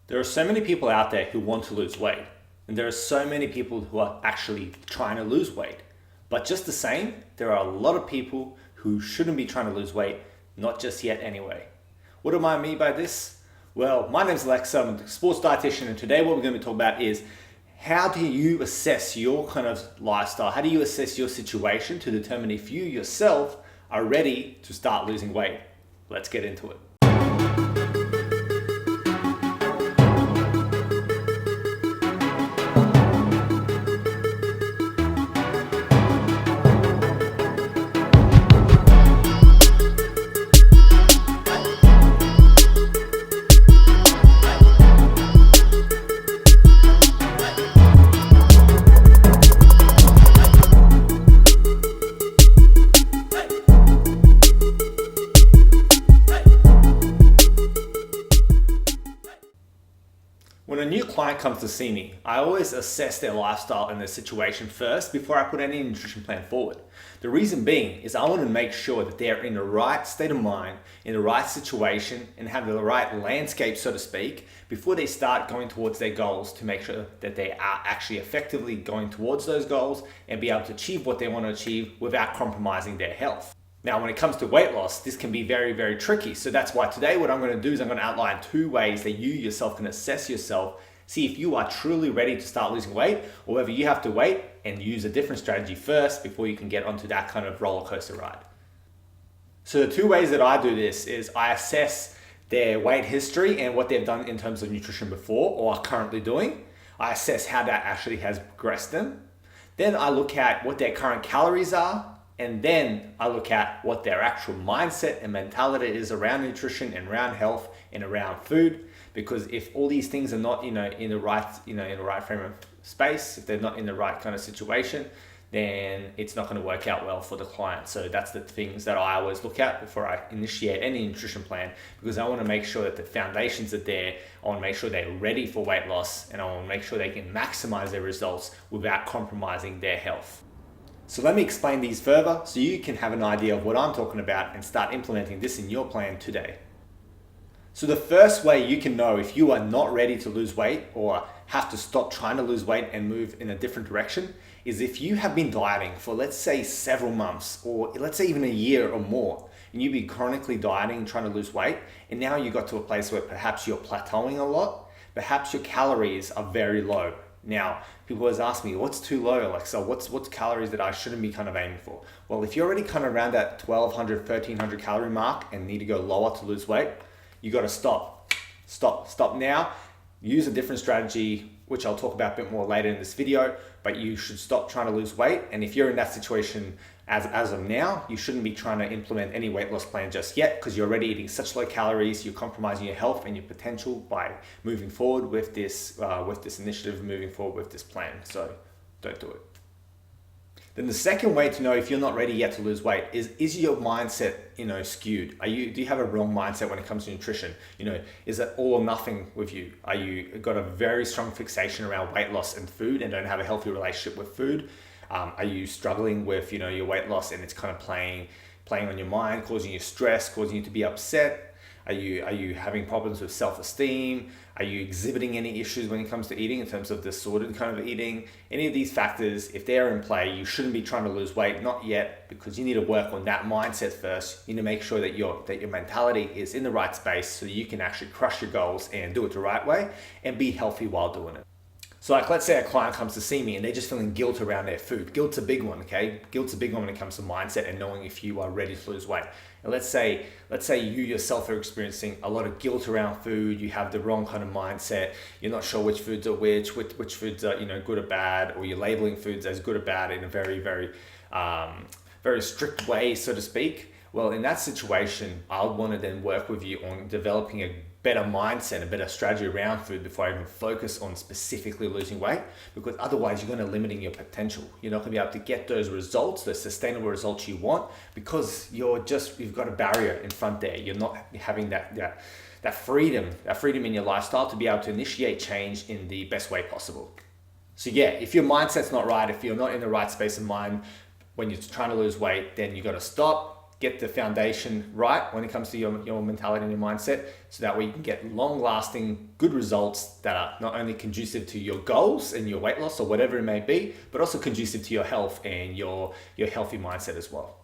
There are so many people out there who want to lose weight, and there are so many people who are actually trying to lose weight. But just the same, there are a lot of people who shouldn't be trying to lose weight, not just yet anyway. What do I mean by this? Well, my name is Aleksa, I'm a sports dietitian, and today what we're going to be talking about is how do you assess your kind of lifestyle? How do you assess your situation to determine if you yourself are ready to start losing weight? Let's get into it. When a new client comes to see me, I always assess their lifestyle and their situation first before I put any nutrition plan forward. The reason being is I want to make sure that they're in the right state of mind, in the right situation, and have the right landscape, so to speak, before they start going towards their goals, to make sure that they are actually effectively going towards those goals and be able to achieve what they want to achieve without compromising their health. Now, when it comes to weight loss, this can be very, very tricky. So that's why today what I'm going to do is I'm going to outline 2 ways that you yourself can assess yourself, see if you are truly ready to start losing weight, or whether you have to wait and use a different strategy first before you can get onto that kind of roller coaster ride. So the 2 ways that I do this is I assess their weight history and what they've done in terms of nutrition before or are currently doing. I assess how that actually has progressed them. Then I look at what their current calories are. And then I look at what their actual mindset and mentality is around nutrition and around health and around food. Because if all these things are not, in the right frame of space, if they're not in the right kind of situation, then it's not going to work out well for the client. So that's the things that I always look at before I initiate any nutrition plan, because I want to make sure that the foundations are there. I want to make sure they're ready for weight loss, and I want to make sure they can maximize their results without compromising their health. So let me explain these further so you can have an idea of what I'm talking about and start implementing this in your plan today. So the first way you can know if you are not ready to lose weight or have to stop trying to lose weight and move in a different direction is if you have been dieting for, let's say, several months, or let's say even a year or more, and you've been chronically dieting and trying to lose weight, and now you got to a place where perhaps you're plateauing a lot, perhaps your calories are very low. Now, people always ask me, what's too low, Aleksa? What's calories that I shouldn't be kind of aiming for? Well, if you're already kind of around that 1200, 1300 calorie mark and need to go lower to lose weight, you got to stop. Stop now. Use a different strategy, which I'll talk about a bit more later in this video, but you should stop trying to lose weight. And if you're in that situation as of now, you shouldn't be trying to implement any weight loss plan just yet, because you're already eating such low calories, you're compromising your health and your potential by moving forward with this initiative, moving forward with this plan. So don't do it. Then the second way to know if you're not ready yet to lose weight is your mindset, skewed? Do you have a wrong mindset when it comes to nutrition? Is it all or nothing with you? Are you got a very strong fixation around weight loss and food and don't have a healthy relationship with food? Are you struggling with, your weight loss and it's kind of playing on your mind, causing you stress, causing you to be upset? Are you having problems with self-esteem? Are you exhibiting any issues when it comes to eating in terms of disordered kind of eating? Any of these factors, if they're in play, you shouldn't be trying to lose weight, not yet, because you need to work on that mindset first. You need to make sure that your mentality is in the right space so that you can actually crush your goals and do it the right way and be healthy while doing it. So let's say a client comes to see me and they're just feeling guilt around their food. Guilt's a big one, okay? Guilt's a big one when it comes to mindset and knowing if you are ready to lose weight. And let's say you yourself are experiencing a lot of guilt around food. You have the wrong kind of mindset. You're not sure which foods are which foods are good or bad, or you're labeling foods as good or bad in a very, very, very strict way, so to speak. Well, in that situation, I would want to then work with you on developing a better mindset, a better strategy around food before I even focus on specifically losing weight, because otherwise you're going to limit your potential. You're not going to be able to get those results, those sustainable results you want, because you've got a barrier in front there. You're not having that freedom in your lifestyle to be able to initiate change in the best way possible. So yeah, if your mindset's not right, if you're not in the right space of mind when you're trying to lose weight, then you got to stop, get the foundation right when it comes to your mentality and your mindset, so that way you can get long-lasting good results that are not only conducive to your goals and your weight loss or whatever it may be, but also conducive to your health and your healthy mindset as well.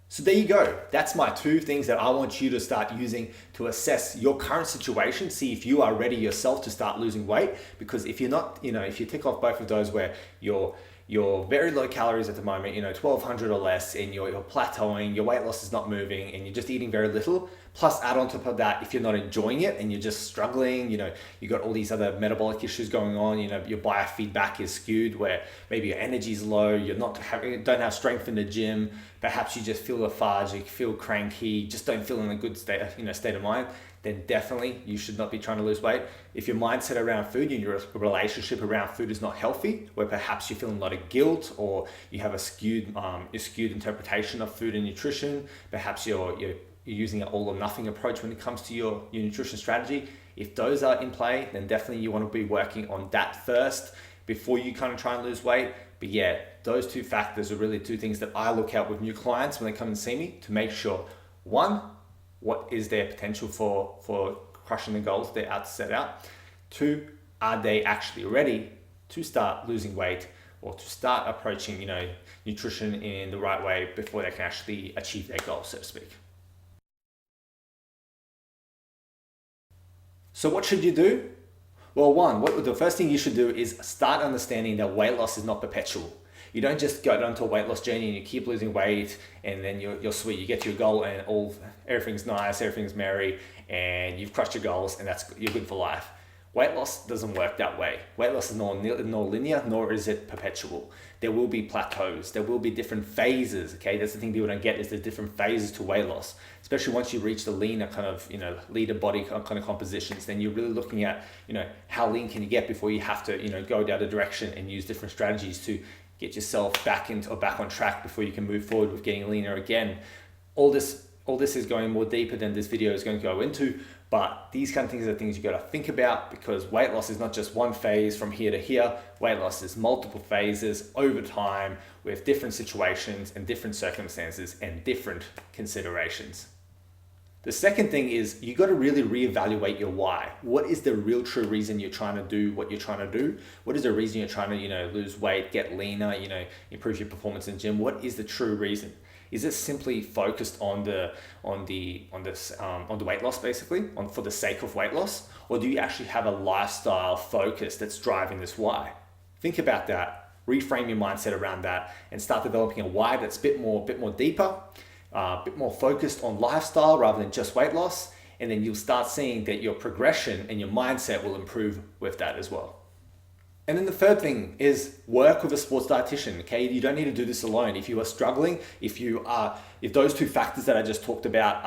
So there you go. That's my 2 things that I want you to start using to assess your current situation, see if you are ready yourself to start losing weight. Because if you're not, if you tick off both of those where you're very low calories at the moment, 1200 or less, and you're plateauing, your weight loss is not moving, and you're just eating very little, plus add on top of that, if you're not enjoying it and you're just struggling, you got all these other metabolic issues going on, your biofeedback is skewed where maybe your energy is low, don't have strength in the gym, perhaps you just feel lethargic, feel cranky, just don't feel in a good state of mind, then definitely you should not be trying to lose weight. If your mindset around food and your relationship around food is not healthy, where perhaps you're feeling a lot of guilt, or you have a skewed interpretation of food and nutrition, perhaps you're using an all or nothing approach when it comes to your nutrition strategy. If those are in play, then definitely you want to be working on that first before you kind of try and lose weight. But yeah, those 2 factors are really 2 things that I look at with new clients when they come and see me, to make sure, 1, what is their potential for crushing the goals they're out to set out? 2, are they actually ready to start losing weight or to start approaching, nutrition in the right way before they can actually achieve their goals, so to speak. So what should you do? Well, the first thing you should do is start understanding that weight loss is not perpetual. You don't just go onto a weight loss journey and you keep losing weight and then you're sweet. You get to your goal and everything's nice, everything's merry, and you've crushed your goals and you're good for life. Weight loss doesn't work that way. Weight loss is nor linear, nor is it perpetual. There will be plateaus. There will be different phases. Okay, that's the thing people don't get, is there's different phases to weight loss. Especially once you reach the leaner kind of, leaner body kind of compositions, then you're really looking at, how lean can you get before you have to, go the other direction and use different strategies to get yourself back on track before you can move forward with getting leaner again. All this is going more deeper than this video is going to go into, but these kind of things are things you got to think about, because weight loss is not just one phase from here to here. Weight loss is multiple phases over time with different situations and different circumstances and different considerations. The second thing is you got to really reevaluate your why. What is the real true reason you're trying to do what you're trying to do? What is the reason you're trying to, lose weight, get leaner, improve your performance in the gym? What is the true reason? Is it simply focused on the weight loss, basically, for the sake of weight loss, or do you actually have a lifestyle focus that's driving this why? Think about that. Reframe your mindset around that, and start developing a why that's a bit more deeper, a bit more focused on lifestyle rather than just weight loss, and then you'll start seeing that your progression and your mindset will improve with that as well. And then the third thing is work with a sports dietitian. Okay, you don't need to do this alone. If you are struggling, if those 2 factors that I just talked about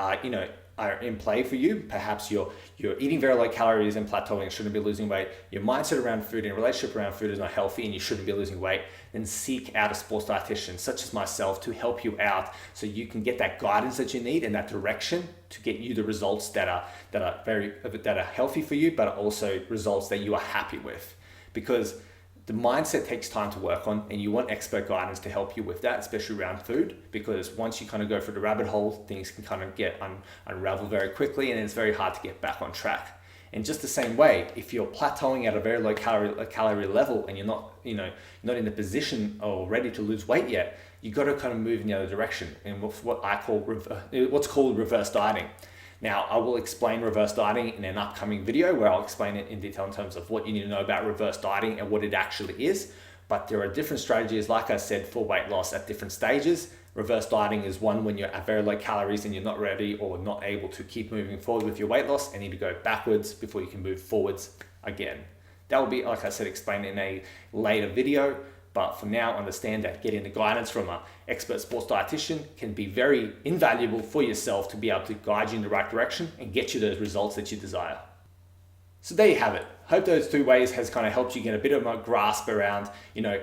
are in play for you, perhaps you're eating very low calories and plateauing and shouldn't be losing weight, your mindset around food and relationship around food is not healthy and you shouldn't be losing weight, then seek out a sports dietitian such as myself to help you out so you can get that guidance that you need and that direction to get you the results that are healthy for you, but also results that you are happy with. Because the mindset takes time to work on, and you want expert guidance to help you with that, especially around food, because once you kind of go through the rabbit hole, things can kind of get unravel very quickly, and it's very hard to get back on track. And just the same way, if you're plateauing at a very low calorie level and you're not in the position or ready to lose weight yet, you got to kind of move in the other direction, and what's called reverse dieting. Now, I will explain reverse dieting in an upcoming video where I'll explain it in detail in terms of what you need to know about reverse dieting and what it actually is. But there are different strategies, like I said, for weight loss at different stages. Reverse dieting is one when you're at very low calories and you're not ready or not able to keep moving forward with your weight loss and need to go backwards before you can move forwards again. That will be, like I said, explained in a later video. But for now, understand that getting the guidance from an expert sports dietitian can be very invaluable for yourself to be able to guide you in the right direction and get you those results that you desire. So there you have it. Hope those 2 ways has kind of helped you get a bit of a grasp around,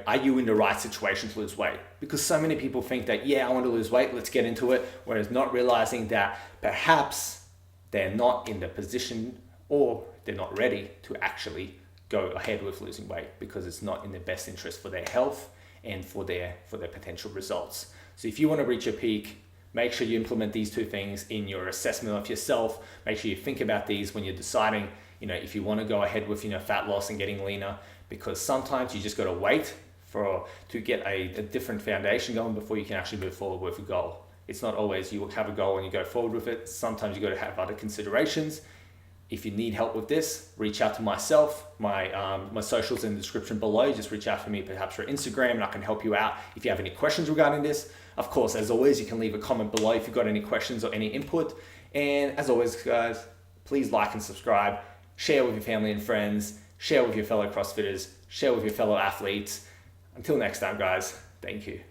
are you in the right situation to lose weight? Because so many people think that, yeah, I want to lose weight, let's get into it, whereas not realizing that perhaps they're not in the position or they're not ready to actually go ahead with losing weight because it's not in their best interest for their health and for their potential results. So if you want to reach your peak, Make sure you implement these two things in your assessment of yourself. Make sure you think about these when you're deciding, if you want to go ahead with, fat loss and getting leaner, because sometimes you just got to wait to get a different foundation going before you can actually move forward with a goal. It's not always you have a goal and you go forward with it. Sometimes you got to have other considerations. If you need help with this, reach out to myself. My socials in the description below. Just reach out to me perhaps for Instagram and I can help you out if you have any questions regarding this. Of course, as always, you can leave a comment below if you've got any questions or any input. And as always, guys, please like and subscribe. Share with your family and friends. Share with your fellow CrossFitters. Share with your fellow athletes. Until next time, guys, thank you.